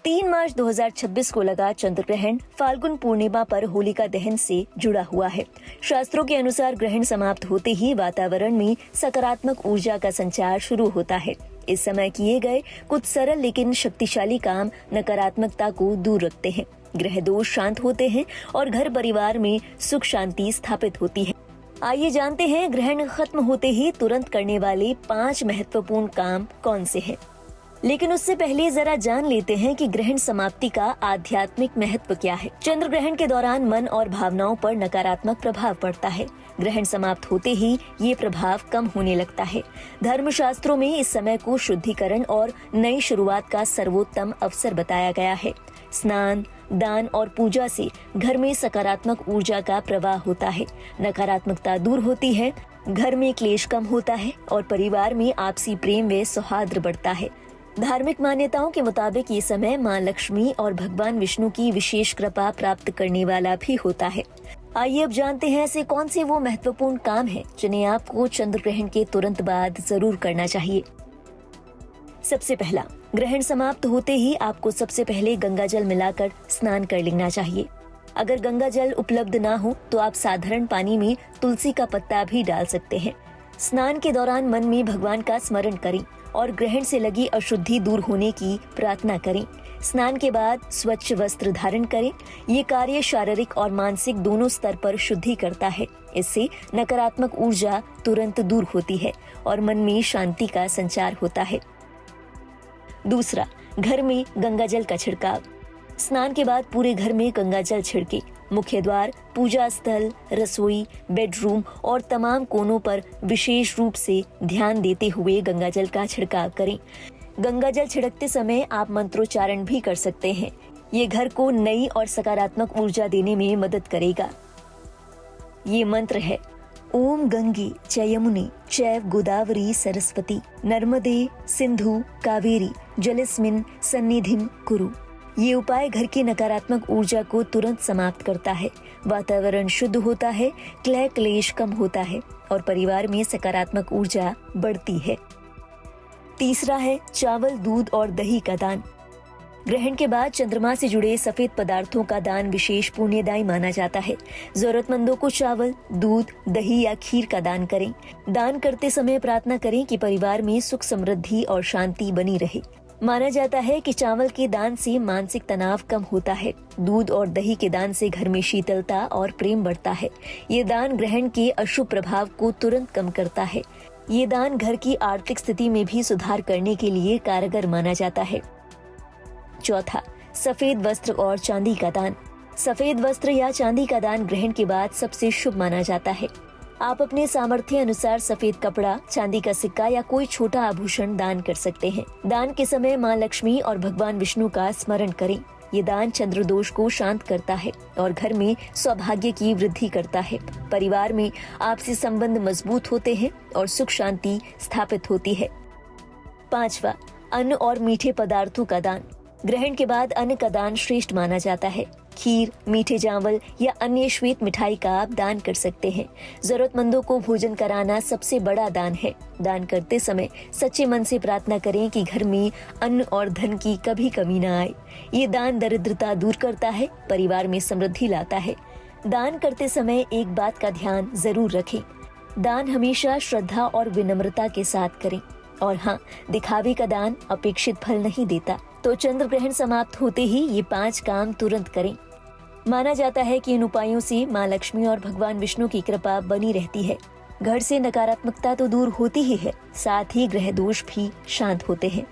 3 मार्च 2026 को लगा चंद्र ग्रहण फाल्गुन पूर्णिमा पर होलिका दहन से जुड़ा हुआ है। शास्त्रों के अनुसार ग्रहण समाप्त होते ही वातावरण में सकारात्मक ऊर्जा का संचार शुरू होता है। इस समय किए गए कुछ सरल लेकिन शक्तिशाली काम नकारात्मकता को दूर रखते हैं, ग्रह दोष शांत होते हैं और घर परिवार में सुख शांति स्थापित होती है। आइए जानते हैं ग्रहण खत्म होते ही तुरंत करने वाले 5 महत्वपूर्ण काम कौन से हैं। लेकिन उससे पहले जरा जान लेते हैं कि ग्रहण समाप्ति का आध्यात्मिक महत्व क्या है। चंद्र ग्रहण के दौरान मन और भावनाओं पर नकारात्मक प्रभाव पड़ता है। ग्रहण समाप्त होते ही ये प्रभाव कम होने लगता है। धर्मशास्त्रों में इस समय को शुद्धिकरण और नई शुरुआत का सर्वोत्तम अवसर बताया गया है। स्नान, दान और पूजा से घर में सकारात्मक ऊर्जा का प्रवाह होता है, नकारात्मकता दूर होती है, घर में क्लेश कम होता है और परिवार में आपसी प्रेम व सौहार्द बढ़ता है। धार्मिक मान्यताओं के मुताबिक ये समय मां लक्ष्मी और भगवान विष्णु की विशेष कृपा प्राप्त करने वाला भी होता है। आइए अब जानते हैं ऐसे कौन से वो महत्वपूर्ण काम हैं जिन्हें आपको चंद्र ग्रहण के तुरंत बाद जरूर करना चाहिए। सबसे पहला, ग्रहण समाप्त होते ही आपको सबसे पहले गंगा जल मिलाकर स्नान कर लेना चाहिए। अगर गंगा जल उपलब्ध ना हो तो आप साधारण पानी में तुलसी का पत्ता भी डाल सकते हैं। स्नान के दौरान मन में भगवान का स्मरण करें और ग्रहण से लगी अशुद्धि दूर होने की प्रार्थना करें। स्नान के बाद स्वच्छ वस्त्र धारण करें। ये कार्य शारीरिक और मानसिक दोनों स्तर पर शुद्धि करता है। इससे नकारात्मक ऊर्जा तुरंत दूर होती है और मन में शांति का संचार होता है। दूसरा, घर में गंगा जल का छिड़काव। स्नान के बाद पूरे घर में गंगा जल छिड़के। मुख्य द्वार, पूजा स्थल, रसोई, बेडरूम और तमाम कोनों पर विशेष रूप से ध्यान देते हुए गंगा जल का छिड़काव करें। गंगा जल छिड़कते समय आप मंत्रोच्चारण भी कर सकते हैं। ये घर को नई और सकारात्मक ऊर्जा देने में मदद करेगा। ये मंत्र है: ओम गंगे च यमुने चैव गोदावरी सरस्वती नर्मदे सिंधु कावेरी जलेस्मिन् सन्निधिं कुरु। ये उपाय घर की नकारात्मक ऊर्जा को तुरंत समाप्त करता है, वातावरण शुद्ध होता है, क्लह क्लेश कम होता है और परिवार में सकारात्मक ऊर्जा बढ़ती है। तीसरा है चावल, दूध और दही का दान। ग्रहण के बाद चंद्रमा से जुड़े सफेद पदार्थों का दान विशेष पुण्यदायी माना जाता है। जरूरतमंदों को चावल, दूध, दही या खीर का दान करें। दान करते समय प्रार्थना करें कि परिवार में सुख समृद्धि और शांति बनी रहे। माना जाता है कि चावल के दान से मानसिक तनाव कम होता है। दूध और दही के दान से घर में शीतलता और प्रेम बढ़ता है। ये दान ग्रहण के अशुभ प्रभाव को तुरंत कम करता है। ये दान घर की आर्थिक स्थिति में भी सुधार करने के लिए कारगर माना जाता है। चौथा, सफेद वस्त्र और चांदी का दान। सफेद वस्त्र या चांदी का दान ग्रहण के बाद सबसे शुभ माना जाता है। आप अपने सामर्थ्य अनुसार सफेद कपड़ा, चांदी का सिक्का या कोई छोटा आभूषण दान कर सकते हैं। दान के समय मां लक्ष्मी और भगवान विष्णु का स्मरण करें। ये दान चंद्र दोष को शांत करता है और घर में सौभाग्य की वृद्धि करता है। परिवार में आपसी संबंध मजबूत होते हैं और सुख शांति स्थापित होती है। पांचवा, अन्न और मीठे पदार्थों का दान। ग्रहण के बाद अन्न का दान श्रेष्ठ माना जाता है। खीर, मीठे चावल या अन्य श्वेत मिठाई का आप दान कर सकते हैं। जरूरतमंदों को भोजन कराना सबसे बड़ा दान है। दान करते समय सच्चे मन से प्रार्थना करें कि घर में अन्न और धन की कभी कमी न आए। ये दान दरिद्रता दूर करता है, परिवार में समृद्धि लाता है। दान करते समय एक बात का ध्यान जरूर रखें, दान हमेशा श्रद्धा और विनम्रता के साथ करें। और हाँ, दिखावे का दान अपेक्षित फल नहीं देता। तो चंद्र ग्रहण समाप्त होते ही ये 5 काम तुरंत करें। माना जाता है कि इन उपायों से मां लक्ष्मी और भगवान विष्णु की कृपा बनी रहती है। घर से नकारात्मकता तो दूर होती ही है, साथ ही ग्रह दोष भी शांत होते हैं।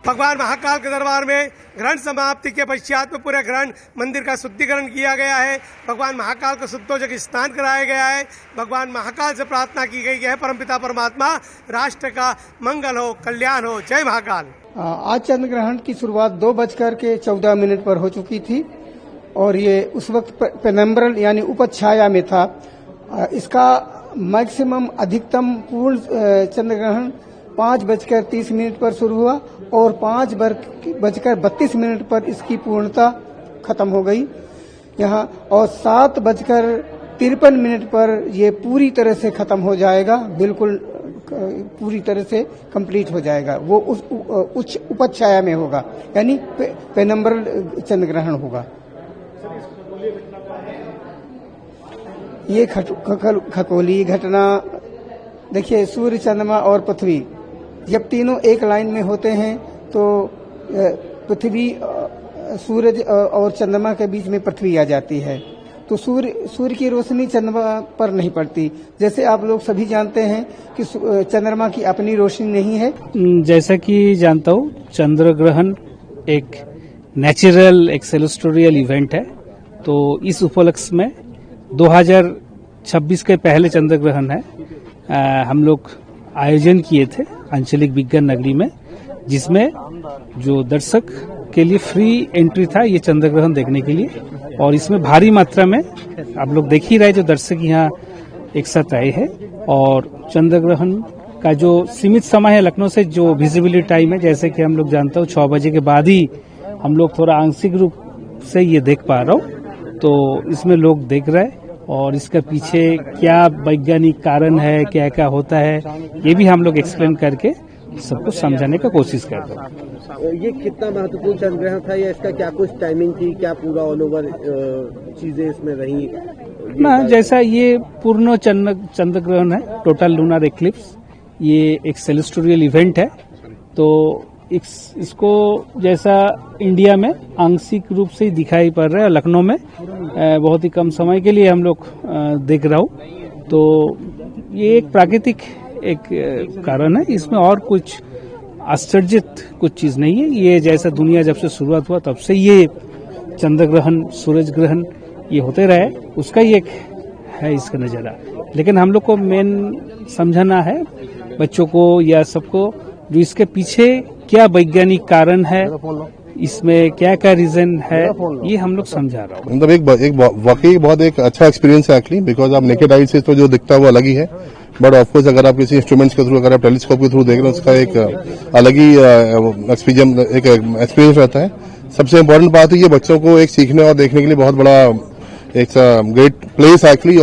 भगवान महाकाल के दरबार में ग्रहण समाप्ति के पश्चात में पूरे ग्रहण मंदिर का शुद्धिकरण किया गया है। भगवान महाकाल को शुद्धोदक स्नान कराया गया है। भगवान महाकाल से प्रार्थना की गई है, परमपिता परमात्मा राष्ट्र का मंगल हो, कल्याण हो। जय महाकाल। आज चंद्र ग्रहण की शुरुआत 2:14 पर हो चुकी थी और ये उस वक्त पेनम्ब्रल यानी उपछाया में था। इसका मैक्सिमम अधिकतम पूर्ण चंद्र ग्रहण 5:30 पर शुरू हुआ और 5:32 पर इसकी पूर्णता खत्म हो गई यहाँ, और 7:53 पर ये पूरी तरह से खत्म हो जाएगा, बिल्कुल पूरी तरह से कंप्लीट हो जाएगा। वो उस उच्च उपछाया में होगा, यानी पेनम्बरल चंद्र ग्रहण होगा। ये खगोलीय घटना देखिए, सूर्य, चंद्रमा और पृथ्वी जब तीनों एक लाइन में होते हैं तो पृथ्वी, सूरज और चंद्रमा के बीच में पृथ्वी आ जाती है, तो सूर्य की रोशनी चंद्रमा पर नहीं पड़ती। जैसे आप लोग सभी जानते हैं कि चंद्रमा की अपनी रोशनी नहीं है। जैसा कि जानता हूँ, चंद्र ग्रहण एक नेचुरल, एक सेलेस्टोरियल इवेंट है। तो इस उपलक्ष्य में 2026 के पहले चंद्र ग्रहण है, हम लोग आयोजन किए थे आंचलिक विज्ञान नगरी में, जिसमें जो दर्शक के लिए फ्री एंट्री था ये चंद्र ग्रहण देखने के लिए, और इसमें भारी मात्रा में आप लोग देख ही रहे जो दर्शक यहाँ एक साथ आए हैं। और चंद्र ग्रहण का जो सीमित समय है लखनऊ से, जो विजिबिलिटी टाइम है, जैसे कि हम लोग जानते हो 6 बजे के बाद ही हम लोग थोड़ा आंशिक रूप से ये देख पा रहा हूँ, तो इसमें लोग देख रहे हैं। और इसका पीछे क्या वैज्ञानिक कारण है, क्या क्या होता है, ये भी हम लोग एक्सप्लेन करके सबको समझाने का कोशिश कर रहे हैं। ये कितना महत्वपूर्ण चंद्र ग्रहण था, या इसका क्या कुछ टाइमिंग थी, क्या पूरा ऑल ओवर चीजें इसमें रही? ना, जैसा ये पूर्ण चंद्र ग्रहण है, टोटल लूनर एक्लिप्स, ये एक सेलेस्टोरियल इवेंट है। तो इसको जैसा इंडिया में आंशिक रूप से ही दिखाई पड़ रहा है, लखनऊ में बहुत ही कम समय के लिए हम लोग देख रहा हूँ। तो ये एक प्राकृतिक एक कारण है, इसमें और कुछ आश्चर्यित कुछ चीज नहीं है। ये जैसा दुनिया जब से शुरुआत हुआ तब से ये चंद्र ग्रहण, सूरज ग्रहण ये होते रहे, उसका ही एक है इसका नजारा। लेकिन हम लोग को मेन समझाना है बच्चों को या सबको, जो इसके पीछे क्या वैज्ञानिक कारण है, इसमें क्या क्या रीजन है, ये हम लोग समझा रहा हूँ। मतलब एक वाकई बहुत एक अच्छा एक्सपीरियंस है एक्चुअली, बिकॉज आप नेकेड आई से तो जो दिखता है वो अलग ही है, बट ऑफकोर्स अगर आप किसी इंस्ट्रूमेंट्स के थ्रू, अगर आप टेलीस्कोप के थ्रू देख रहे हैं, उसका एक अलग ही एक्सपीरियंस रहता है। सबसे इम्पोर्टेंट बात है ये बच्चों को एक सीखने और देखने के लिए बहुत बड़ा एक ग्रेट प्लेस एक्चुअली।